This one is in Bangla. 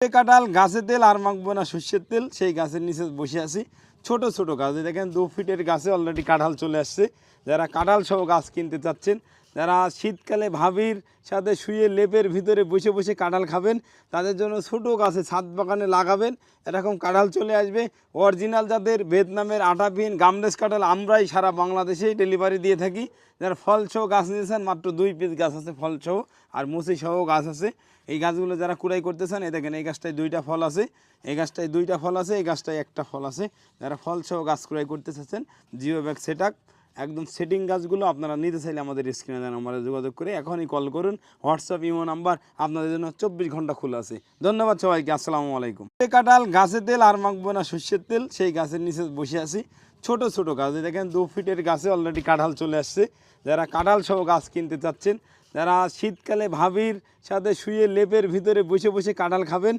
কাঁঠাল গাছে তেল আর মাখবো না সর্ষের তেল, সেই গাছের নিচে বসে আছি। ছোট ছোট গাছ দেখেন 2 ফিটের গাছে অলরেডি কাঁঠাল চলে আসছে। যারা কাঁঠাল সহ গাছ কিনতে চাচ্ছেন, যারা শীতকালে ভাবির সাথে শুয়ে লেপের ভিতরে বসে বসে কাঁঠাল খাবেন, তাদের জন্য ছোট গাছে ছাদ বাগানে লাগাবেন, এরকম কাঁঠাল চলে আসবে। অরিজিনাল যাদের ভিয়েতনামের আটাবিন গামলেস কাঁঠাল আমরাই সারা বাংলাদেশেই ডেলিভারি দিয়ে থাকি। যারা ফল সহ গাছ নিয়েছেন, মাত্র 2 পিস গাছ আছে ফল সহ, আর মুচি সহ গাছ আছে। এই গাছগুলো যারা কুড়াই করতেছেন, এই দেখেন এই গাছটায় 2টা ফল আছে, এই গাছটায় 2টা ফল আছে, এই গাছটায় 1টা ফল আছে। যারা ফল সহ গাছ কুড়াই করতে চাচ্ছেন, জিও ব্যাগ সেটআপ একদম সেটিং গাছগুলো আপনারা নিতে চাইলে আমাদের স্ক্রিনে দেওয়া নাম্বারে যোগাযোগ করে এখনই কল করুন। হোয়াটসঅ্যাপ ইমো নাম্বার আপনাদের জন্য 24 ঘন্টা খোলা আছে। ধন্যবাদ সবাইকে, আসসালামু আলাইকুম। কাঁঠাল গাছে তেল আর মাখবো না সর্ষের তেল, সেই গাছের নিচে বসে আছি। ছোট ছোট গাছ দেখেন 2 ফিটের গাছে অলরেডি কাঁঠাল চলে আসছে। যারা কাঁঠাল সহ গাছ কিনতে চাচ্ছেন, যারা শীতকালে ভাবির সাথে শুয়ে লেপের ভিতরে বসে বসে কাঁঠাল খাবেন,